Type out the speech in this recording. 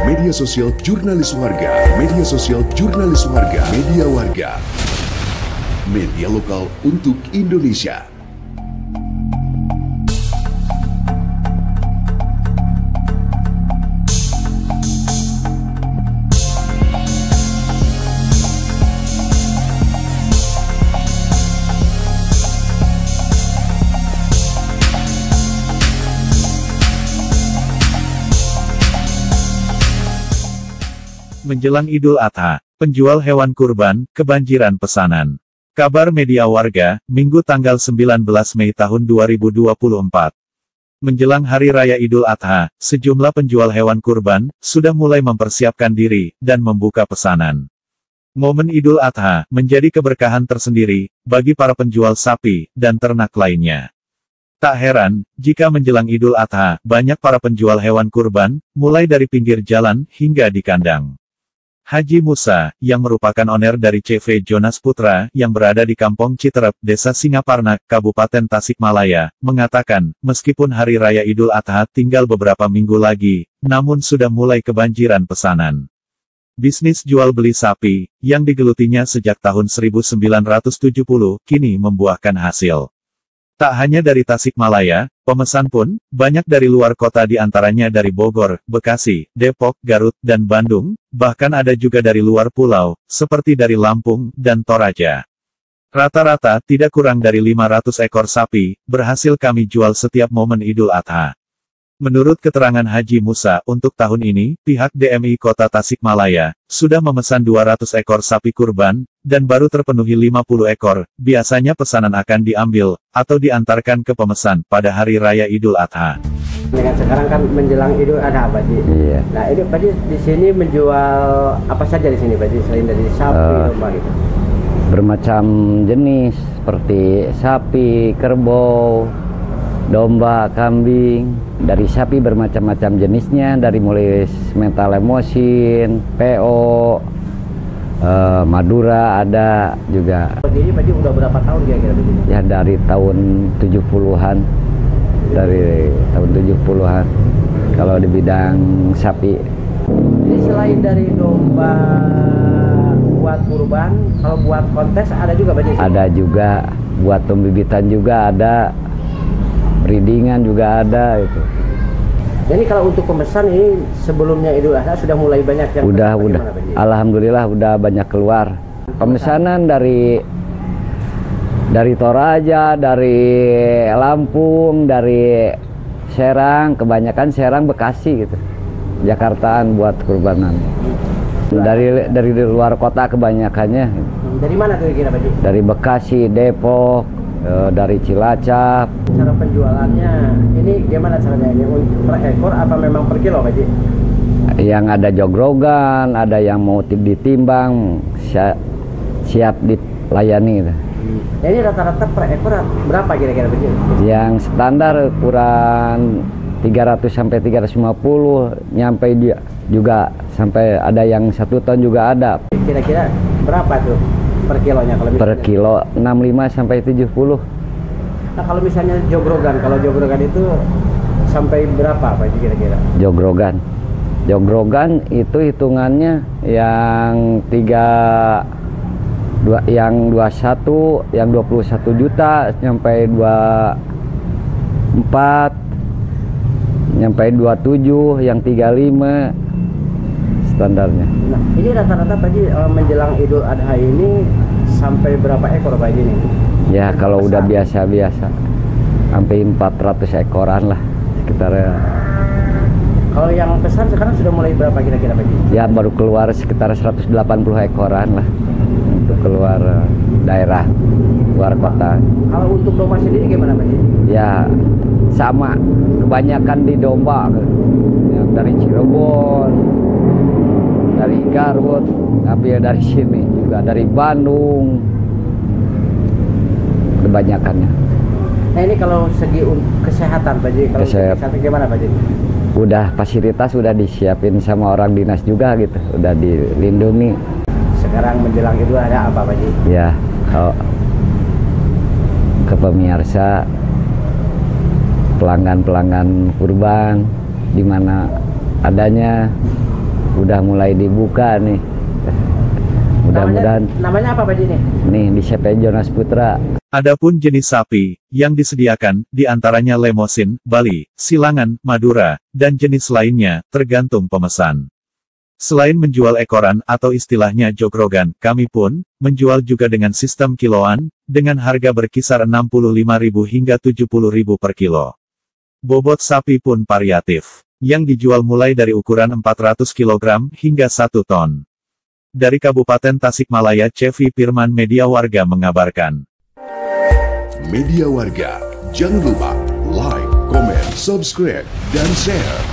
Media sosial jurnalis warga, media sosial jurnalis warga, media warga, media lokal untuk Indonesia. Menjelang Idul Adha, penjual hewan kurban kebanjiran pesanan. Kabar media warga, Minggu tanggal 19 Mei tahun 2024. Menjelang Hari Raya Idul Adha, sejumlah penjual hewan kurban sudah mulai mempersiapkan diri dan membuka pesanan. Momen Idul Adha menjadi keberkahan tersendiri bagi para penjual sapi dan ternak lainnya. Tak heran, jika menjelang Idul Adha, banyak para penjual hewan kurban, mulai dari pinggir jalan hingga di kandang. Haji Musa, yang merupakan owner dari CV Jonas Putra, yang berada di Kampung Citerep, Desa Singaparna, Kabupaten Tasikmalaya, mengatakan, meskipun Hari Raya Idul Adha tinggal beberapa minggu lagi, namun sudah mulai kebanjiran pesanan. Bisnis jual beli sapi, yang digelutinya sejak tahun 1970, kini membuahkan hasil. Tak hanya dari Tasikmalaya, pemesan pun banyak dari luar kota, di antaranya dari Bogor, Bekasi, Depok, Garut, dan Bandung, bahkan ada juga dari luar pulau, seperti dari Lampung dan Toraja. Rata-rata tidak kurang dari 500 ekor sapi berhasil kami jual setiap momen Idul Adha. Menurut keterangan Haji Musa, untuk tahun ini, pihak DMI Kota Tasikmalaya sudah memesan 200 ekor sapi kurban, dan baru terpenuhi 50 ekor. Biasanya pesanan akan diambil atau diantarkan ke pemesan pada Hari Raya Idul Adha. Dengan sekarang kan menjelang Idul Adha, Pak Ji. Iya. Nah, ini Pak Ji di sini menjual apa saja di sini, Pak Ji, selain dari sapi, domba gitu? Bermacam jenis seperti sapi, kerbau, domba, kambing. Dari sapi bermacam-macam jenisnya, dari mulai mental emosin, PO, Madura ada juga. Jadi Pak Ji udah berapa tahun kira-kira begini? Ya dari tahun 70-an. Dari tahun 70-an. Kalau di bidang sapi. Jadi selain dari domba buat kurban, kalau buat kontes ada juga Pak Ji? Ada juga, buat pembibitan juga ada. Breedingan juga ada itu. Jadi kalau untuk pemesan ini sebelumnya Idul Adha sudah mulai banyak yang udah. Alhamdulillah udah banyak keluar. Pemesanan dari Toraja, dari Lampung, dari Serang, kebanyakan Serang, Bekasi gitu. Jakartaan buat kurbanan. Dari luar kota kebanyakannya. Dari mana tuh kira-kira Pak Ji? Dari Bekasi, Depok, dari Cilacap. Cara penjualannya ini gimana caranya? Ini per ekor apa memang per kilo Pak Ji? Yang ada jogrogan, ada yang mau ditimbang, siap dilayani gitu. Jadi rata-rata per ekor berapa kira-kira Pak Ji? Yang standar ukuran 300 sampai 350, nyampe dia juga sampai ada yang 1 ton juga ada. Kira-kira berapa tuh per kilonya kalau per kilo 65 sampai 70. Nah, kalau misalnya jogrogan, kalau jogrogan itu sampai berapa Pak Ji kira-kira? Jogrogan itu hitungannya yang 21, yang 21 juta sampai 24, sampai 27, yang 35 standarnya. Nah, ini rata-rata Pak Ji menjelang Idul Adha ini sampai berapa ekor Pak Ji ini? Ya kalau udah biasa-biasa sampai 400 ekoran lah sekitar. Kalau yang pesan sekarang sudah mulai berapa kira-kira Pak Ji? Ya baru keluar sekitar 180 ekoran lah untuk keluar daerah, luar kota. Kalau untuk domba sendiri gimana Pak Ji? Ya sama, kebanyakan di domba, yang dari Cirebon, dari Garut, tapi dari sini juga dari Bandung, kebanyakannya. Nah ini kalau segi kesehatan Pak Ji, kalau kesehatan gimana Pak Ji? Udah fasilitas udah disiapin sama orang dinas juga gitu, udah dilindungi. Sekarang menjelang Idul Adha apa Pak Ji? Ya, kalau ke pemirsa pelanggan-pelanggan kurban, di mana adanya udah mulai dibuka nih. Mudah-mudahan. Namanya apa Pak ini? Nih di CP Jonas Putra. Adapun jenis sapi yang disediakan diantaranya Lemosin, Bali, Silangan, Madura, dan jenis lainnya tergantung pemesan. Selain menjual ekoran atau istilahnya jogrogan, kami pun menjual juga dengan sistem kiloan, dengan harga berkisar 65.000 hingga 70.000 per kilo. Bobot sapi pun variatif, yang dijual mulai dari ukuran 400 kg hingga 1 ton. Dari Kabupaten Tasikmalaya, Cevi Firman, Media Warga mengabarkan. Media Warga, jangan lupa like, comment, subscribe, dan share.